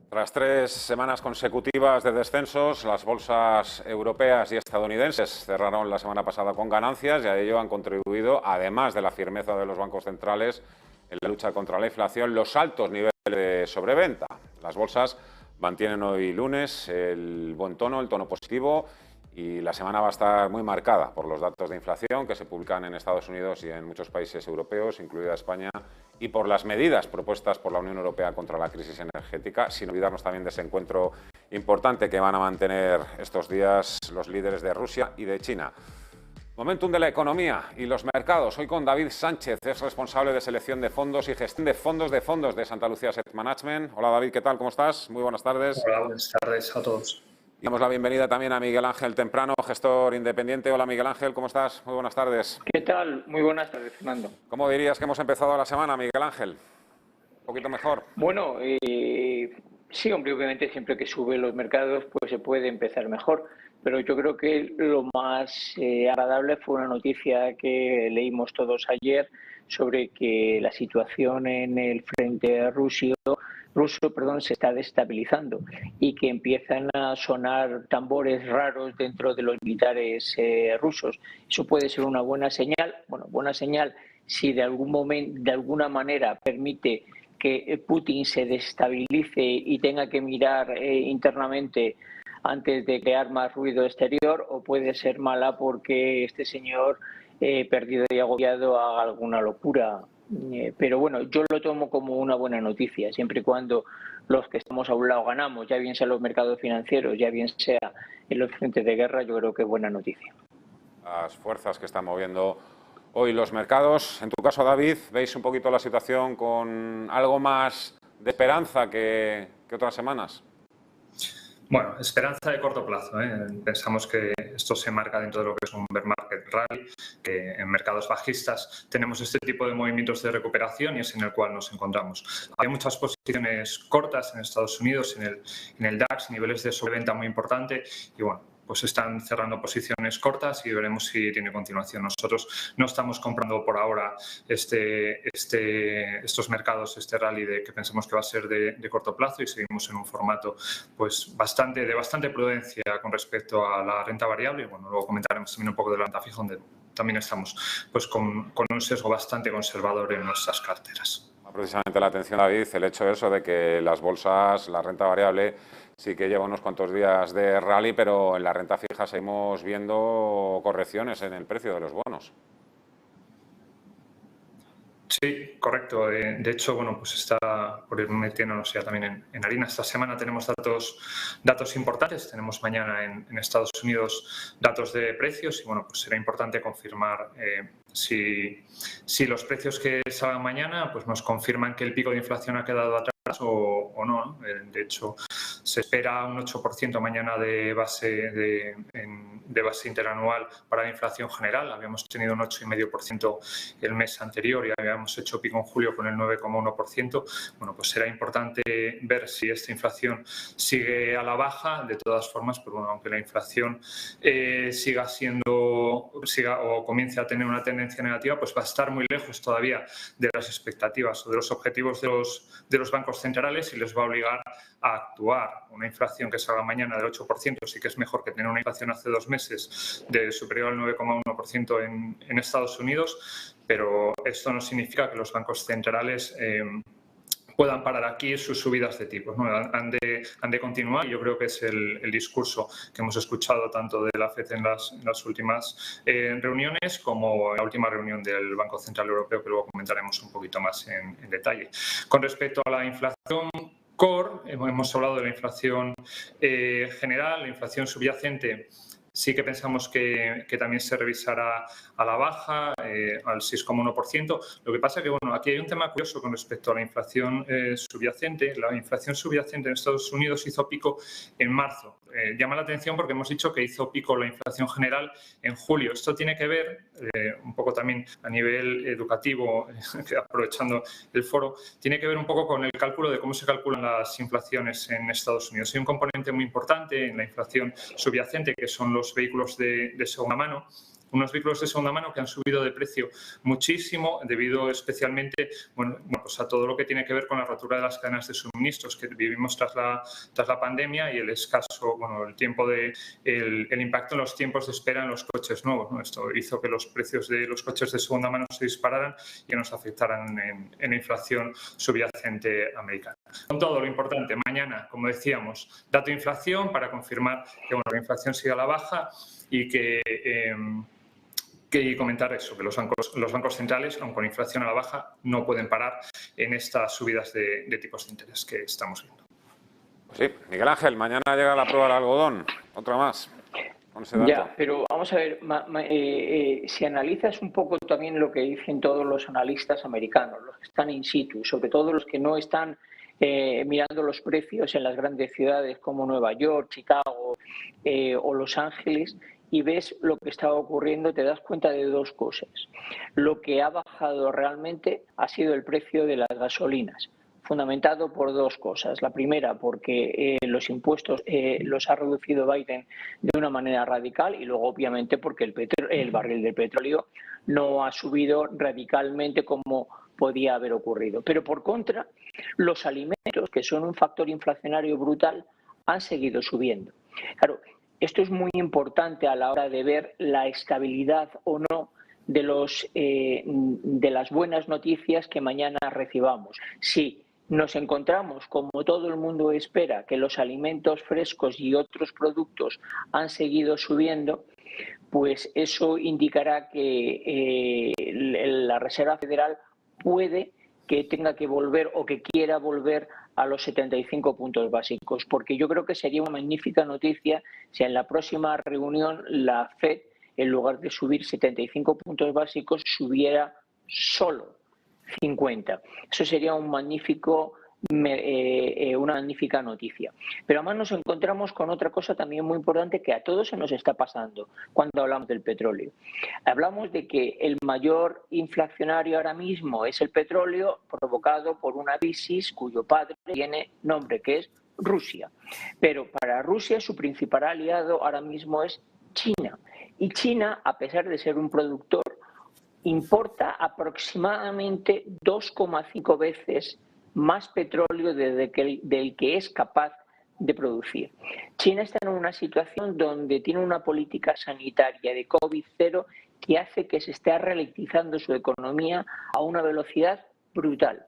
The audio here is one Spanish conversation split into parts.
Tras 3 semanas consecutivas de descensos, las bolsas europeas y estadounidenses cerraron la semana pasada con ganancias y a ello han contribuido, además de la firmeza de los bancos centrales en la lucha contra la inflación, los altos niveles de sobreventa. Las bolsas mantienen hoy lunes el buen tono, el tono positivo, y la semana va a estar muy marcada por los datos de inflación que se publican en Estados Unidos y en muchos países europeos, incluida España, y por las medidas propuestas por la Unión Europea contra la crisis energética, sin olvidarnos también de ese encuentro importante que van a mantener estos días los líderes de Rusia y de China. Momentum de la economía y los mercados. Hoy con David Sánchez, es responsable de selección de fondos y gestión de fondos de Santa Lucía Asset Management. Hola David, ¿qué tal? ¿Cómo estás? Muy buenas tardes. Hola, buenas tardes a todos. Y damos la bienvenida también a Miguel Ángel Temprano, gestor independiente. Hola Miguel Ángel, ¿cómo estás? Muy buenas tardes. ¿Qué tal? Muy buenas tardes, Fernando. ¿Cómo dirías que hemos empezado la semana, Miguel Ángel? ¿Un poquito mejor? Bueno, sí, hombre, obviamente siempre que suben los mercados pues se puede empezar mejor, pero yo creo que lo más agradable fue una noticia que leímos todos ayer sobre que la situación en el frente ruso, se está destabilizando y que empiezan a sonar tambores raros dentro de los militares rusos. Eso puede ser una buena señal, buena señal si de alguna manera permite que Putin se destabilice y tenga que mirar internamente antes de crear más ruido exterior, o puede ser mala porque este señor perdido y agobiado haga alguna locura. Pero bueno, yo lo tomo como una buena noticia, siempre y cuando los que estamos a un lado ganamos, ya bien sea en los mercados financieros, ya bien sea en los frentes de guerra, yo creo que es buena noticia. Las fuerzas que están moviendo hoy los mercados. En tu caso, David, ¿veis un poquito la situación con algo más de esperanza que otras semanas? Bueno, esperanza de corto plazo. Pensamos que esto se marca dentro de lo que es un bear market rally, que en mercados bajistas tenemos este tipo de movimientos de recuperación y es en el cual nos encontramos. Hay muchas posiciones cortas en Estados Unidos, en el DAX, niveles de sobreventa muy importante y bueno, pues están cerrando posiciones cortas y veremos si tiene continuación. Nosotros no estamos comprando por ahora estos mercados, este rally que pensamos que va a ser de corto plazo y seguimos en un formato pues de bastante prudencia con respecto a la renta variable. Y bueno, luego comentaremos también un poco de la renta fija, donde también estamos pues con un sesgo bastante conservador en nuestras carteras. Precisamente la atención, David, el hecho de que las bolsas, la renta variable, sí que lleva unos cuantos días de rally, pero en la renta fija seguimos viendo correcciones en el precio de los bonos. Sí, correcto. De hecho, bueno, pues está por ir metiéndonos ya también en harina. Esta semana tenemos datos importantes. Tenemos mañana en Estados Unidos datos de precios y bueno, pues será importante confirmar si los precios que salgan mañana pues nos confirman que el pico de inflación ha quedado atrás o no. De hecho, se espera un 8% mañana de base interanual para la inflación general. Habíamos tenido un 8,5% el mes anterior y habíamos hecho pico en julio con el 9,1%. Bueno, pues será importante ver si esta inflación sigue a la baja. De todas formas, pues bueno, aunque la inflación siga o comience a tener una tendencia negativa, pues va a estar muy lejos todavía de las expectativas o de los objetivos de los bancos centrales y les va a obligar a actuar. Una inflación que salga mañana del 8% sí que es mejor que tener una inflación hace 2 meses de superior al 9,1% en Estados Unidos, pero esto no significa que los bancos centrales puedan parar aquí sus subidas de tipos, ¿no? Han de continuar y yo creo que es el discurso que hemos escuchado tanto de la FED en las últimas reuniones como en la última reunión del Banco Central Europeo, que luego comentaremos un poquito más en detalle. Con respecto a la inflación core, hemos hablado de la inflación general, la inflación subyacente. Sí que pensamos que también se revisará a la baja, al 6,1%. Lo que pasa que, bueno, aquí hay un tema curioso con respecto a la inflación subyacente. La inflación subyacente en Estados Unidos hizo pico en marzo. Llama la atención porque hemos dicho que hizo pico la inflación general en julio. Esto tiene que ver, un poco también a nivel educativo, aprovechando el foro, tiene que ver un poco con el cálculo de cómo se calculan las inflaciones en Estados Unidos. Hay un componente muy importante en la inflación subyacente, que son los vehículos de segunda mano, Unos vehículos de segunda mano que han subido de precio muchísimo debido especialmente pues a todo lo que tiene que ver con la rotura de las cadenas de suministros que vivimos tras la pandemia y el escaso, el tiempo el impacto en los tiempos de espera en los coches nuevos, ¿no? Esto hizo que los precios de los coches de segunda mano se dispararan y nos afectaran en la inflación subyacente americana. Con todo, lo importante, mañana, como decíamos, dato de inflación para confirmar que la inflación sigue a la baja y que comentar eso, que los bancos centrales, aun con inflación a la baja, no pueden parar en estas subidas de tipos de interés que estamos viendo. Sí, Miguel Ángel, mañana llega la prueba del algodón, otra más. Con ese dato. Ya, pero vamos a ver, si analizas un poco también lo que dicen todos los analistas americanos, los que están in situ, sobre todo los que no están mirando los precios en las grandes ciudades como Nueva York, Chicago o Los Ángeles, y ves lo que está ocurriendo, te das cuenta de dos cosas. Lo que ha bajado realmente ha sido el precio de las gasolinas, fundamentado por dos cosas. La primera, porque los impuestos los ha reducido Biden de una manera radical, y luego obviamente porque el barril de petróleo no ha subido radicalmente como podía haber ocurrido. Pero por contra, los alimentos, que son un factor inflacionario brutal, han seguido subiendo. Claro, esto es muy importante a la hora de ver la estabilidad o no de las buenas noticias que mañana recibamos. Si nos encontramos, como todo el mundo espera, que los alimentos frescos y otros productos han seguido subiendo, pues eso indicará que la Reserva Federal puede que tenga que volver o que quiera volver a los 75 puntos básicos, porque yo creo que sería una magnífica noticia si en la próxima reunión la FED, en lugar de subir 75 puntos básicos, subiera solo 50. Eso sería una magnífica noticia. Pero además nos encontramos con otra cosa también muy importante que a todos se nos está pasando cuando hablamos del petróleo. Hablamos de que el mayor inflacionario ahora mismo es el petróleo, provocado por una crisis cuyo padre tiene nombre, que es Rusia. Pero para Rusia su principal aliado ahora mismo es China. Y China, a pesar de ser un productor, importa aproximadamente 2,5 veces más petróleo del que es capaz de producir. China está en una situación donde tiene una política sanitaria de COVID-0 que hace que se esté ralentizando su economía a una velocidad brutal.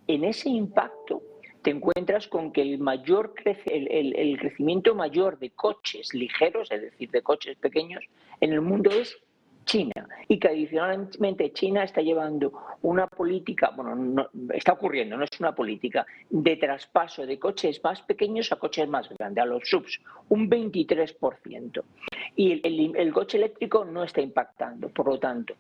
En ese impacto te encuentras con que el crecimiento mayor de coches ligeros, es decir, de coches pequeños, en el mundo es China, y que adicionalmente China está llevando una política, está ocurriendo, no es una política, de traspaso de coches más pequeños a coches más grandes, a los subs, un 23%. Y el coche eléctrico no está impactando, por lo tanto,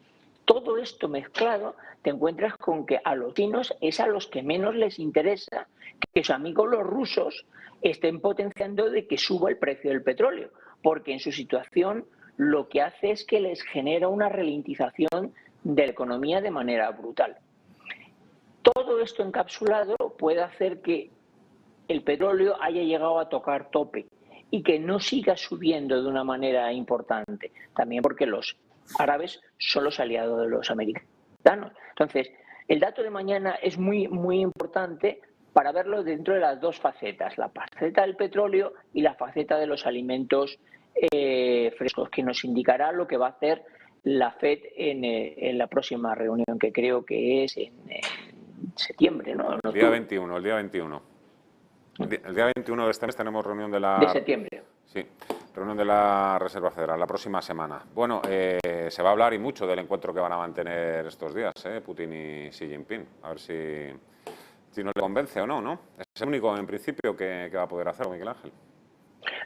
todo esto mezclado, te encuentras con que a los chinos es a los que menos les interesa que sus amigos los rusos estén potenciando de que suba el precio del petróleo, porque en su situación lo que hace es que les genera una ralentización de la economía de manera brutal. Todo esto encapsulado puede hacer que el petróleo haya llegado a tocar tope y que no siga subiendo de una manera importante, también porque los árabes son los aliados de los americanos. Entonces, el dato de mañana es muy, muy importante para verlo dentro de las dos facetas, la faceta del petróleo y la faceta de los alimentos frescos, que nos indicará lo que va a hacer la FED en la próxima reunión, que creo que es en septiembre, ¿no? El día 21. El día 21 de este mes tenemos reunión de septiembre. Sí, reunión de la Reserva Federal, la próxima semana. Bueno, se va a hablar y mucho del encuentro que van a mantener estos días, Putin y Xi Jinping. A ver si nos le convence o no, ¿no? Es el único, en principio, que va a poder hacerlo, Miguel Ángel.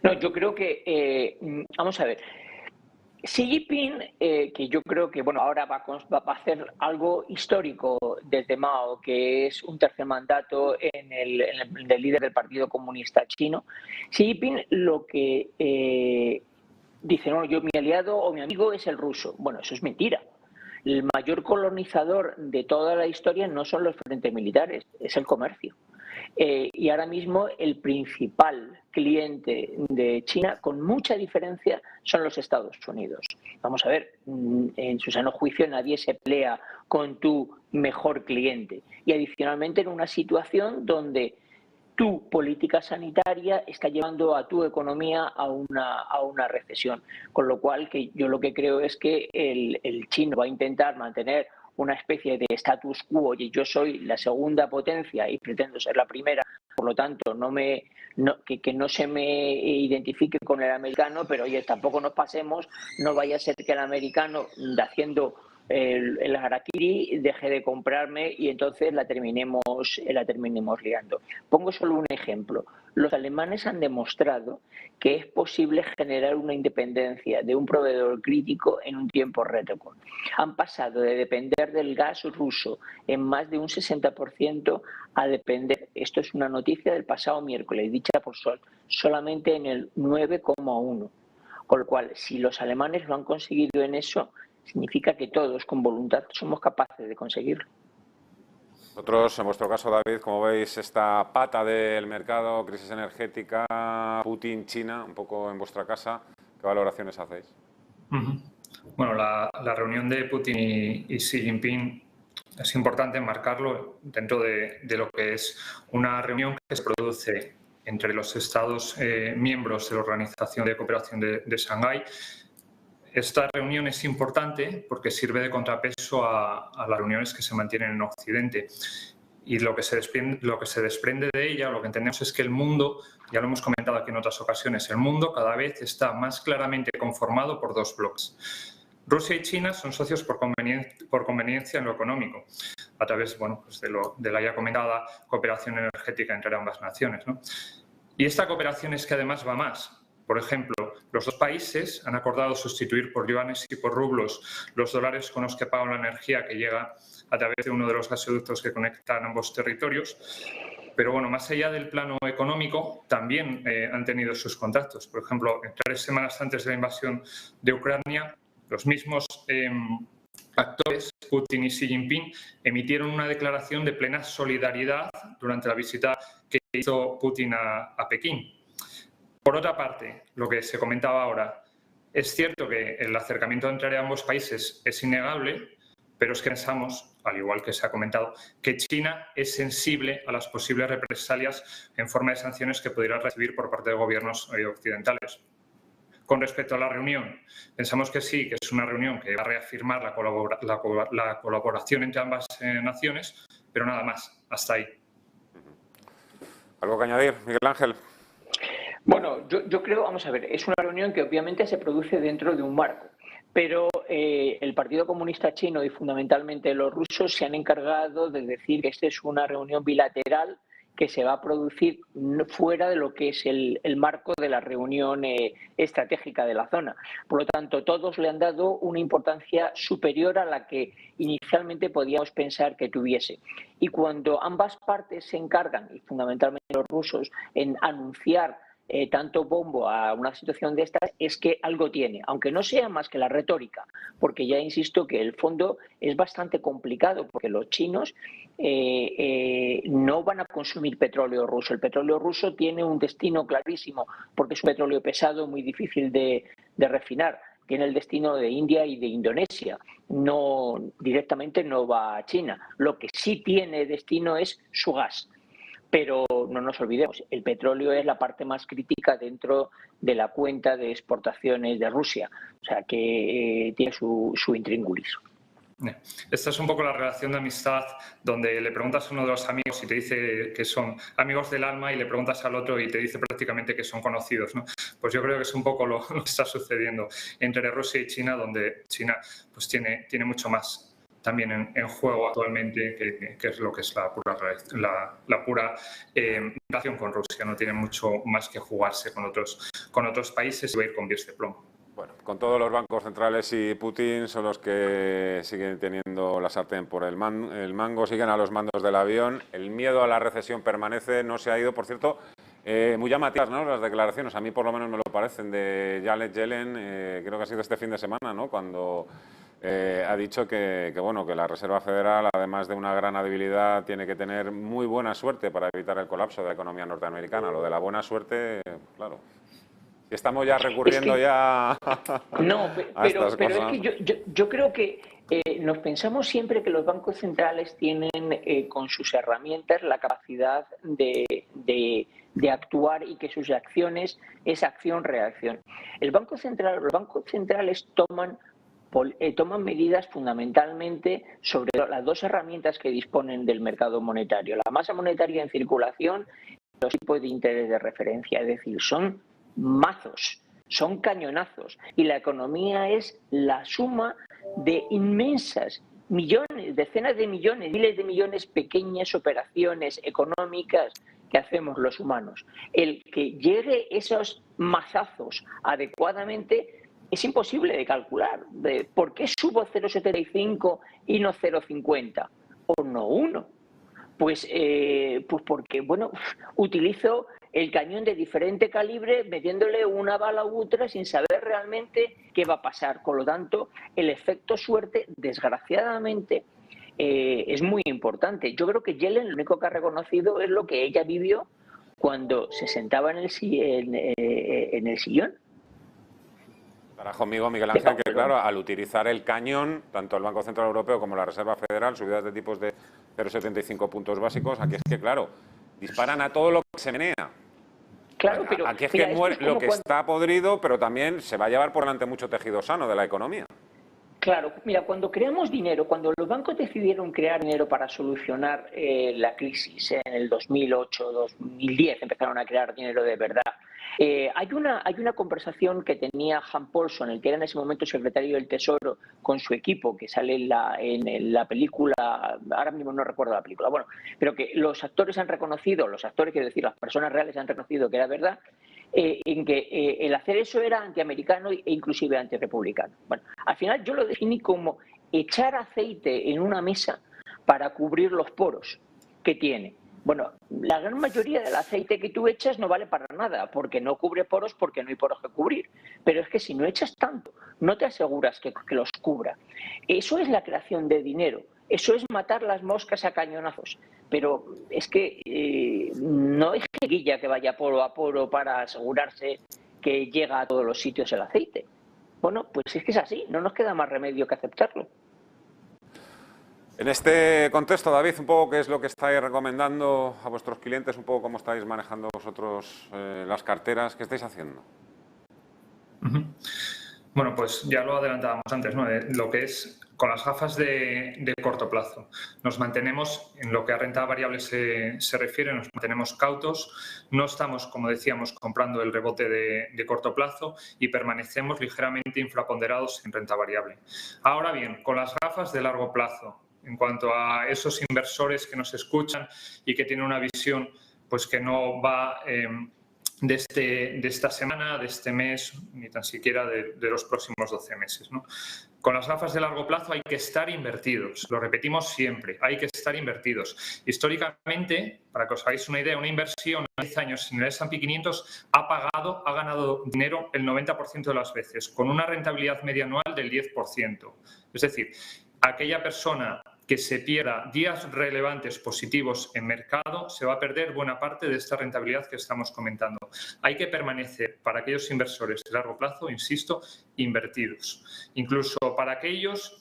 No, yo creo que, vamos a ver, Xi Jinping, que yo creo que ahora va a hacer algo histórico desde Mao, que es un tercer mandato en el líder del Partido Comunista Chino. Xi Jinping lo que dice, no, mi aliado o mi amigo es el ruso. Bueno, eso es mentira. El mayor colonizador de toda la historia no son los frentes militares, es el comercio. Y ahora mismo el principal cliente de China, con mucha diferencia, son los Estados Unidos. vamos a ver, en su sano juicio nadie se pelea con tu mejor cliente. Y adicionalmente en una situación donde tu política sanitaria está llevando a tu economía a una recesión. Con lo cual, que yo lo que creo es que el chino va a intentar mantener una especie de status quo, y yo soy la segunda potencia y pretendo ser la primera, por lo tanto que no se me identifique con el americano, pero oye, tampoco nos pasemos, no vaya a ser que el americano, haciendo el harakiri, deje de comprarme y entonces la terminemos liando. Pongo solo un ejemplo. Los alemanes han demostrado que es posible generar una independencia de un proveedor crítico en un tiempo récord. Han pasado de depender del gas ruso en más de un 60% a depender, esto es una noticia del pasado miércoles, dicha por Sol, solamente en el 9,1%. Con lo cual, si los alemanes lo han conseguido en eso, significa que todos, con voluntad, somos capaces de conseguirlo. Vosotros, en vuestro caso, David, como veis esta pata del mercado, crisis energética, Putin, China, un poco en vuestra casa, ¿qué valoraciones hacéis? Bueno, la reunión de Putin y Xi Jinping es importante enmarcarlo dentro de lo que es una reunión que se produce entre los Estados miembros de la Organización de Cooperación de Shanghái. Esta reunión es importante porque sirve de contrapeso a las reuniones que se mantienen en Occidente. Y lo que se desprende de ella, lo que entendemos es que el mundo, ya lo hemos comentado aquí en otras ocasiones, el mundo cada vez está más claramente conformado por dos bloques. Rusia y China son socios por conveniencia en lo económico, a través pues de la ya comentada cooperación energética entre ambas naciones, ¿no? Y esta cooperación es que además va más. Por ejemplo, los dos países han acordado sustituir por yuanes y por rublos los dólares con los que pagan la energía que llega a través de uno de los gasoductos que conectan ambos territorios. Pero bueno, más allá del plano económico, también han tenido sus contactos. Por ejemplo, 3 semanas antes de la invasión de Ucrania, los mismos actores, Putin y Xi Jinping, emitieron una declaración de plena solidaridad durante la visita que hizo Putin a Pekín. Por otra parte, lo que se comentaba ahora, es cierto que el acercamiento entre ambos países es innegable, pero es que pensamos, al igual que se ha comentado, que China es sensible a las posibles represalias en forma de sanciones que pudiera recibir por parte de gobiernos occidentales. Con respecto a la reunión, pensamos que sí, que es una reunión que va a reafirmar la colaboración entre ambas naciones, pero nada más, hasta ahí. ¿Algo que añadir, Miguel Ángel? Bueno, yo creo, vamos a ver, es una reunión que obviamente se produce dentro de un marco, pero el Partido Comunista Chino y fundamentalmente los rusos se han encargado de decir que esta es una reunión bilateral que se va a producir fuera de lo que es el marco de la reunión estratégica de la zona. Por lo tanto, todos le han dado una importancia superior a la que inicialmente podíamos pensar que tuviese. Y cuando ambas partes se encargan, y fundamentalmente los rusos, en anunciar tanto bombo a una situación de estas, es que algo tiene, aunque no sea más que la retórica, porque ya insisto que el fondo es bastante complicado, porque los chinos no van a consumir petróleo ruso. El petróleo ruso tiene un destino clarísimo, porque es un petróleo pesado muy difícil de refinar. Tiene el destino de India y de Indonesia, directamente no va a China. Lo que sí tiene destino es su gas. Pero no nos olvidemos, el petróleo es la parte más crítica dentro de la cuenta de exportaciones de Rusia, o sea que tiene su intríngulis. Esta es un poco la relación de amistad donde le preguntas a uno de los amigos y te dice que son amigos del alma y le preguntas al otro y te dice prácticamente que son conocidos, ¿no? Pues yo creo que es un poco lo que está sucediendo entre Rusia y China, donde China pues tiene mucho más también en juego actualmente, que es lo que es la pura relación con Rusia. No tiene mucho más que jugarse con otros países y va a ir con pies de plomo. Bueno, con todos los bancos centrales y Putin son los que siguen teniendo la sartén por el mango, siguen a los mandos del avión. El miedo a la recesión permanece, no se ha ido, por cierto. Muy llamativas, ¿no?, las declaraciones, a mí por lo menos me lo parecen, de Janet Yellen, creo que ha sido este fin de semana, ¿no?, cuando ha dicho que la Reserva Federal, además de una gran debilidad, tiene que tener muy buena suerte para evitar el colapso de la economía norteamericana. Lo de la buena suerte, claro. Estamos ya recurriendo ya no, a estas pero cosas. es que yo creo que nos pensamos siempre que los bancos centrales tienen con sus herramientas la capacidad de actuar y que sus acciones es acción-reacción. Los bancos centrales toman medidas fundamentalmente sobre las dos herramientas que disponen del mercado monetario, la masa monetaria en circulación y los tipos de interés de referencia, es decir, son mazos, son cañonazos y la economía es la suma de inmensas millones, decenas de millones, miles de millones pequeñas operaciones económicas que hacemos los humanos. El que llegue esos mazazos adecuadamente es imposible de calcular. ¿Por qué subo 0,75 y no 0,50 o no 1? Pues porque, bueno, utilizo el cañón de diferente calibre metiéndole una bala u otra sin saber realmente qué va a pasar. Por lo tanto, el efecto suerte, desgraciadamente, es muy importante. Yo creo que Yellen lo único que ha reconocido es lo que ella vivió cuando se sentaba en el sillón. Estarás conmigo, Miguel Ángel, que claro, al utilizar el cañón, tanto el Banco Central Europeo como la Reserva Federal, subidas de tipos de 0,75 puntos básicos, aquí es que, claro, disparan a todo lo que se menea. Claro, pero aquí es mira, que muere lo que cuando... está podrido, pero también se va a llevar por delante mucho tejido sano de la economía. Claro, mira, cuando creamos dinero, cuando los bancos decidieron crear dinero para solucionar la crisis en el 2008, 2010, empezaron a crear dinero de verdad. Hay una conversación que tenía Han Paulson, el que era en ese momento secretario del Tesoro, con su equipo, que sale en la película, ahora mismo no recuerdo la película, bueno, pero que los actores han reconocido, los actores, quiero decir, las personas reales han reconocido que era verdad, en que el hacer eso era antiamericano e inclusive antirepublicano. Bueno, al final yo lo definí como echar aceite en una mesa para cubrir los poros que tiene. Bueno, la gran mayoría del aceite que tú echas no vale para nada, porque no cubre poros, porque no hay poros que cubrir. Pero es que si no echas tanto, no te aseguras que los cubra. Eso es la creación de dinero. Eso es matar las moscas a cañonazos. Pero es que no es jeguilla que vaya poro a poro para asegurarse que llega a todos los sitios el aceite. Bueno, pues es que es así. No nos queda más remedio que aceptarlo. En este contexto, David, un poco qué es lo que estáis recomendando a vuestros clientes, un poco cómo estáis manejando vosotros las carteras, ¿qué estáis haciendo? Bueno, pues ya lo adelantábamos antes, ¿no? Lo que es con las gafas de corto plazo. Nos mantenemos, en lo que a renta variable se refiere, nos mantenemos cautos, no estamos, como decíamos, comprando el rebote de corto plazo y permanecemos ligeramente infraponderados en renta variable. Ahora bien, con las gafas de largo plazo, en cuanto a esos inversores que nos escuchan y que tienen una visión pues que no va de esta semana, de este mes, ni tan siquiera de los próximos 12 meses, ¿no? Con las gafas de largo plazo hay que estar invertidos, lo repetimos siempre, hay que estar invertidos. Históricamente, para que os hagáis una idea, una inversión a 10 años en el S&P 500 ha ganado dinero el 90% de las veces, con una rentabilidad media anual del 10%. Es decir, aquella persona que se pierda días relevantes positivos en mercado, se va a perder buena parte de esta rentabilidad que estamos comentando. Hay que permanecer, para aquellos inversores de largo plazo, insisto, invertidos. Incluso para aquellos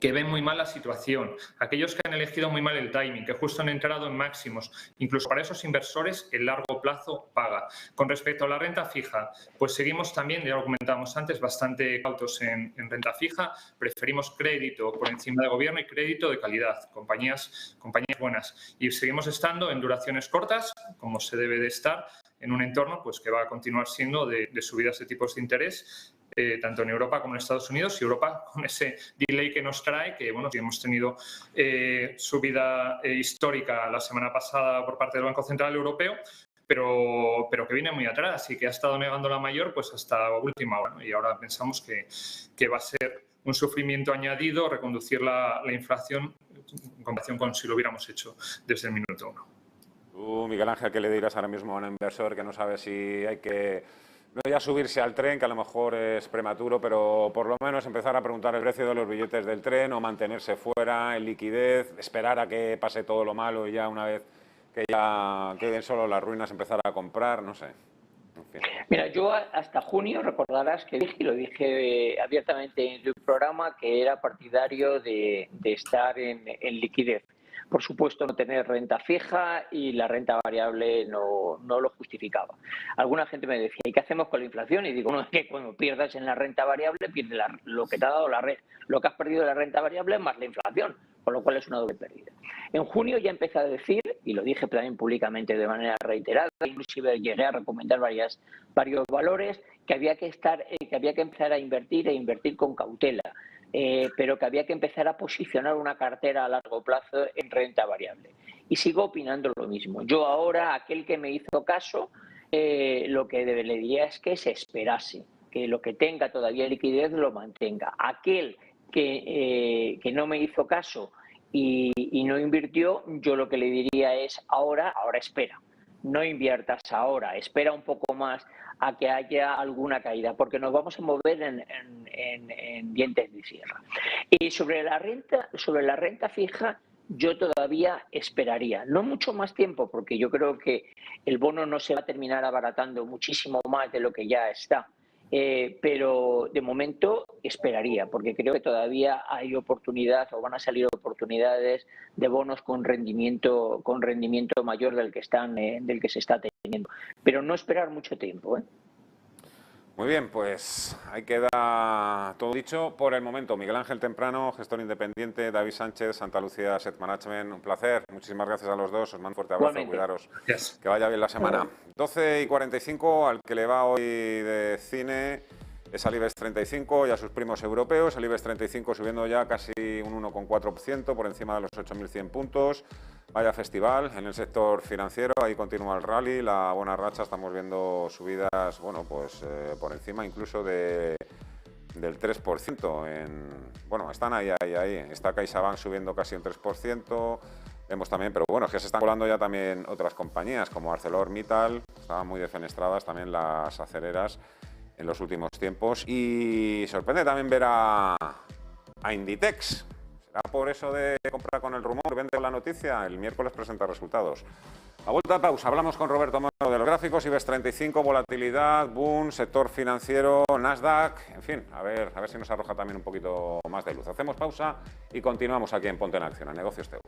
que ven muy mal la situación, aquellos que han elegido muy mal el timing, que justo han entrado en máximos, incluso para esos inversores el largo plazo paga. Con respecto a la renta fija, pues seguimos también, ya lo comentábamos antes, bastante cautos en renta fija, preferimos crédito por encima de gobierno y crédito de calidad, compañías buenas, y seguimos estando en duraciones cortas, como se debe de estar, en un entorno pues, que va a continuar siendo de subidas de tipos de interés, tanto en Europa como en Estados Unidos, y Europa con ese delay que nos trae, que bueno, hemos tenido subida histórica la semana pasada por parte del Banco Central Europeo, pero que viene muy atrás y que ha estado negando la mayor pues hasta última hora, ¿no? Y ahora pensamos que va a ser un sufrimiento añadido reconducir la inflación en comparación con si lo hubiéramos hecho desde el minuto 1. Tú, Miguel Ángel, ¿qué le dirás ahora mismo a un inversor que no sabe si hay que no ya subirse al tren, que a lo mejor es prematuro, pero por lo menos empezar a preguntar el precio de los billetes del tren o mantenerse fuera en liquidez, esperar a que pase todo lo malo y ya una vez que ya queden solo las ruinas empezar a comprar, no sé? En fin. Mira, yo hasta junio recordarás que dije, y lo dije abiertamente en tu programa, que era partidario de estar en liquidez. Por supuesto, no tener renta fija y la renta variable no lo justificaba. Alguna gente me decía, ¿y qué hacemos con la inflación? Y digo, no, es que cuando pierdas en la renta variable, pierdes lo que te ha dado lo que has perdido de la renta variable más la inflación, con lo cual es una doble pérdida. En junio ya empecé a decir, y lo dije también públicamente de manera reiterada, inclusive llegué a recomendar varios valores, que había que empezar a invertir e invertir con cautela. Pero que había que empezar a posicionar una cartera a largo plazo en renta variable. Y sigo opinando lo mismo. Yo ahora, aquel que me hizo caso, lo que le diría es que se esperase, que lo que tenga todavía liquidez lo mantenga. Aquel que no me hizo caso y no invirtió, yo lo que le diría es ahora espera. No inviertas ahora, espera un poco más a que haya alguna caída, porque nos vamos a mover en dientes de sierra. Y sobre la renta fija, yo todavía esperaría, no mucho más tiempo, porque yo creo que el bono no se va a terminar abaratando muchísimo más de lo que ya está. Pero de momento esperaría, porque creo que todavía hay oportunidad o van a salir oportunidades de bonos con rendimiento mayor del que se está teniendo. Pero no esperar mucho tiempo, ¿eh? Muy bien, pues ahí queda todo dicho por el momento. Miguel Ángel Temprano, gestor independiente, David Sánchez, Santa Lucía Asset Management, un placer. Muchísimas gracias a los dos, os mando un fuerte abrazo, Igualmente. Cuidaros, Gracias. que vaya bien la semana. 12:45, al que le va hoy de cine es al IBEX 35 y a sus primos europeos. El IBEX 35 subiendo ya casi un 1,4% por encima de los 8.100 puntos. Vaya festival en el sector financiero, ahí continúa el rally, la buena racha, estamos viendo subidas, bueno, pues por encima incluso del 3%. Bueno, están ahí. Está CaixaBank subiendo casi un 3%. Vemos también, pero bueno, es que se están colando ya también otras compañías como ArcelorMittal, estaban muy defenestradas también las aceleras en los últimos tiempos. Y sorprende también ver a Inditex. ¿Será por eso de comprar con el rumor, vende la noticia? El miércoles presenta resultados. A vuelta a pausa, hablamos con Roberto Moro de los gráficos, IBEX 35, volatilidad, boom, sector financiero, Nasdaq, en fin, a ver si nos arroja también un poquito más de luz. Hacemos pausa y continuamos aquí en Ponte en Acción, en Negocios TV.